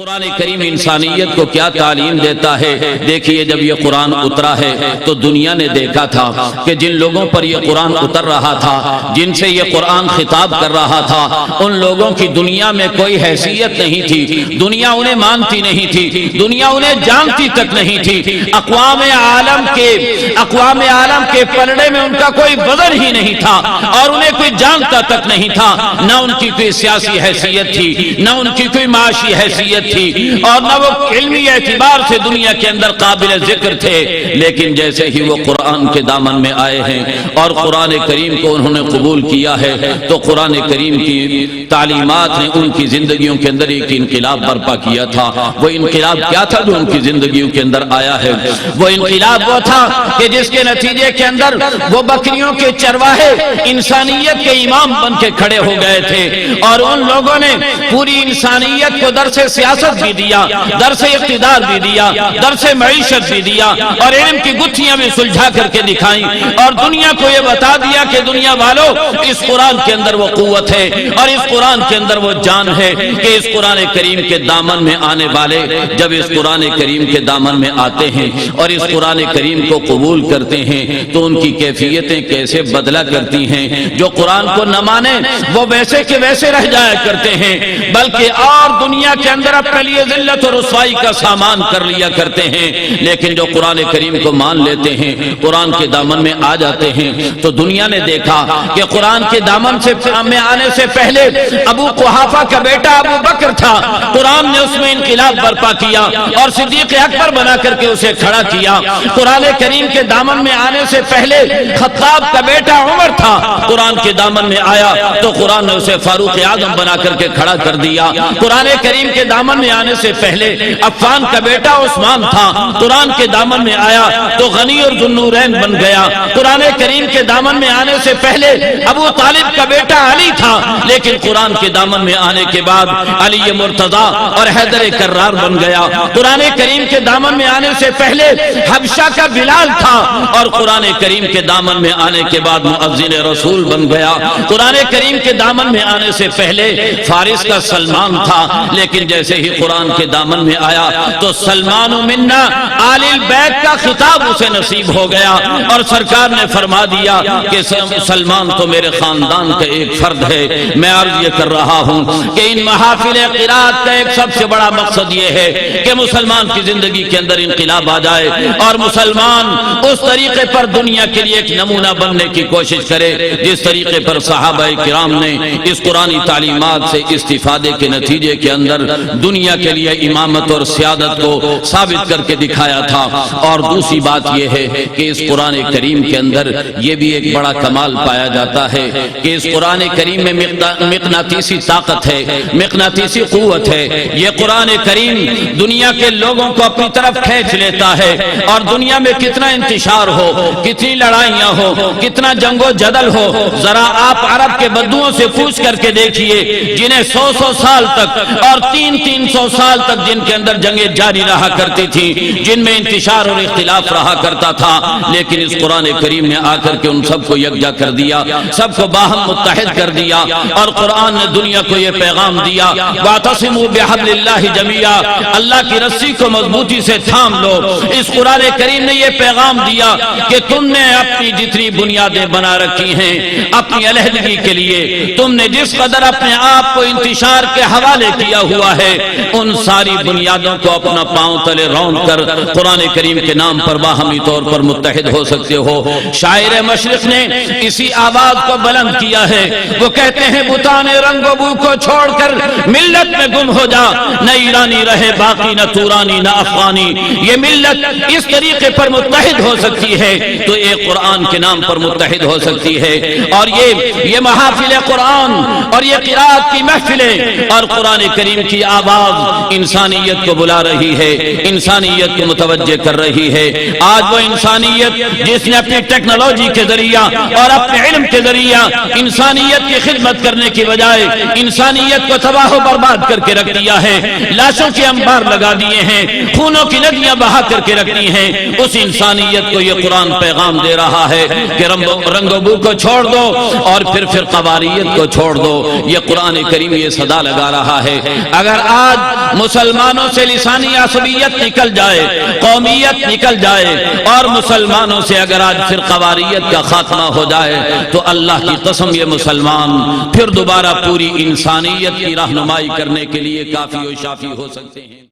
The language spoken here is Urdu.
قرآن کریم انسانیت کو کیا تعلیم دیتا ہے؟ دیکھیے جب یہ قرآن اترا ہے تو دنیا نے دیکھا تھا کہ جن لوگوں پر یہ قرآن اتر رہا تھا، جن سے یہ قرآن خطاب کر رہا تھا، ان لوگوں کی دنیا میں کوئی حیثیت نہیں تھی، دنیا انہیں مانتی نہیں تھی، دنیا انہیں جانتی تک نہیں تھی، اقوام عالم کے پلڑے میں ان کا کوئی وزن ہی نہیں تھا اور انہیں کوئی جانتا تک نہیں تھا، نہ ان کی کوئی سیاسی حیثیت تھی، نہ ان کی کوئی معاشی حیثیت تھی، اور نہ وہ علمی اعتبار سے دنیا کے اندر قابل ذکر تھے۔ لیکن جیسے ہی وہ قرآن کے دامن میں آئے ہیں اور قرآن کریم کو انہوں نے قبول کیا ہے تو قرآن کریم کی تعلیمات نے ان کی زندگیوں کے اندر ایک انقلاب برپا کیا تھا۔ وہ انقلاب کیا تھا جو ان کی زندگیوں کے اندر آیا ہے؟ وہ انقلاب وہ تھا کہ جس کے نتیجے کے اندر وہ بکریوں کے چرواہے انسانیت کے امام بن کے کھڑے ہو گئے تھے، اور ان لوگوں نے پوری انسانیت کو درس سیاست بھی دیا، درس اقتدار بھی دیا، درس معیشت بھی دیا، اور علم کی گتھیاں بھی سلجھا کر کے دکھائیں، اور دنیا کو یہ بتا دیا کہ دنیا والوں اس قرآن کے اندر وہ قوت ہے اور اس قرآن کے اندر وہ جان ہے کہ اس قرآن کریم کے دامن میں آنے والے جب اس قرآن کریم کے دامن میں آتے ہیں اور اس قرآن کریم کو قبول کرتے ہیں تو ان کی کیفیتیں کیسے بدلا کرتی ہیں۔ جو قرآن کو نہ مانے وہ ویسے کے ویسے رہ جایا کرتے ہیں، بلکہ اور دنیا کے اندر اپنے لیے ذلت اور رسوائی کا سامان کر لیا کرتے ہیں۔ لیکن جو قرآن کریم کو مان لیتے ہیں، قرآن کے دامن میں آ جاتے ہیں، تو دنیا نے دیکھا کہ قرآن کے دامن میں آنے سے پہلے ابو قحافہ کا بیٹا ابو بکر تھا، قرآن نے اس میں انقلاب برپا کیا اور صدیق اکبر بنا کر کے اسے کھڑا کیا۔ قرآن کریم کے دامن میں آنے سے پہلے خطاب کا بیٹا عمر تھا، قرآن کے دامن میں آیا تو قرآن نے اسے فاروق اعظم بنا کر کے کھڑا کر دیا۔ قرآن کریم کے دامن میں آنے سے پہلے عفان کا بیٹا عثمان تھا، قرآن کے دامن میں آیا تو غنی اور ذو النورین بن گیا۔ قرآن کریم کے دامن میں آنے سے پہلے ابو طالب کا بیٹا علی تھا، لیکن قرآن کے دامن میں آنے کے بعد علی مرتضی اور حیدر کرار بن گیا۔ قرآن کریم کے دامن میں آنے سے پہلے حبشہ کا بلال تھا، اور قرآن کریم کے دامن میں آنے کے بعد مؤذن رسول بن گیا۔ قرآن کریم کے دامن میں آنے سے پہلے فارس کا سلمان تھا، لیکن جیسے ہی قرآن کے دامن میں آیا تو سلمان منا آل البیت کا خطاب اسے نصیب ہو گیا، اور سرکار نے فرما دیا کہ سلمان تو میرے خاندان کا ایک فرد ہے۔ میں عرض یہ کر رہا ہوں کہ ان محافل قرات کا ایک سب سے بڑا مقصد یہ ہے کہ مسلمان کی زندگی کے اندر انقلاب آ جائے اور مسلمان اس طریقے پر دنیا کے لیے ایک نمونہ بننے کی کوشش کرے جس طریقے پر صحابہ کرام نے اس قرآنی تعلیمات سے استفادے کے نتیجے کے اندر دنیا کے لیے امامت اور سیادت کو ثابت کر کے دکھایا تھا۔ اور دوسری بات یہ ہے کہ اس قرآن کریم کے اندر یہ بھی ایک بڑا کمال پایا جاتا ہے کہ اس قرآن کریم میں مقناطیسی طاقت ہے، مقناطیسی قوت ہے۔ یہ قرآن کریم دنیا کے لوگوں کو اپنی طرف کھینچ لیتا ہے، اور دنیا میں کتنا انتشار ہو، کتنی لڑائیاں ہو، کتنا جنگ و جدل ہو، ذرا آپ عرب کے بدوؤں سے پوچھ کر کے دیکھیے جنہیں 100 سال تک اور 300 سال تک جن کے اندر جنگیں جاری رہا کرتی تھی، جن میں انتشار اور اختلاف رہا کرتا تھا، لیکن اس قرآن کریم نے آ کر کے ان سب کو یکجا کر دیا، سب کو باہم متحد کر دیا، اور قرآن نے دنیا کو یہ پیغام دیا وَاعْتَصِمُوا بِحَبْلِ اللَّهِ جَمِيعًا، اللہ کی رسی کو مضبوطی سے تھام لو۔ اس قرآن کریم نے یہ پیغام دیا کہ تم نے اپنی جتنی بنیادیں بنا رکھی ہیں اپنی علیحدگی کے لیے، تم نے جس قدر اپنے آپ کو انتشار کے حوالے کیا ہوا ہے، ان ساری بنیادوں کو اپنا پاؤں تلے رون کر قرآن کریم کے نام پر باہمی طور پر متحد ہو سکتے ہو۔ شاعر مشرق نے اسی آواز کو بلند کیا ہے، وہ کہتے ہیں بتان رنگ و بو کو چھوڑ کر ملت میں گم ہو جا، نہ ایرانی رہے باقی نہ تورانی نہ افغانی۔ یہ ملت اس طریقے پر متحد ہو سکتی ہے تو ایک قرآن کے نام پر متحد ہو سکتی ہے، اور یہ محافل قرآن اور یہ قرات کی محفلیں اور قرآن کریم کی آواز انسانیت کو بلا رہی ہے، انسانیت کو متوجہ کر رہی ہے۔ آج وہ انسانیت جس نے اپنی ٹیکنالوجی کے ذریعہ اور اپنے علم کے ذریعہ انسانیت کی خدمت کرنے کی بجائے انسانیت کو تباہ و برباد کر کے رکھ دیا ہے، لاشوں کے انبار لگا دیے ہیں، خونوں کی ندیاں بہا کر کے رکھ دی ہیں، اس انسانیت کو یہ قرآن پیغام دے رہا ہے کہ رنگ و بو کو چھوڑ دو اور پھر قواریت کو چھوڑ دو۔ یہ قرآن کریم یہ صدا لگا رہا ہے۔ اگر آج مسلمانوں سے لسانی عصبیت نکل جائے، قومیت نکل جائے، اور مسلمانوں سے اگر آج فرقواریت کا خاتمہ ہو جائے تو اللہ کی قسم یہ مسلمان پھر دوبارہ پوری انسانیت کی رہنمائی کرنے کے لیے کافی و شافی ہو سکتے ہیں۔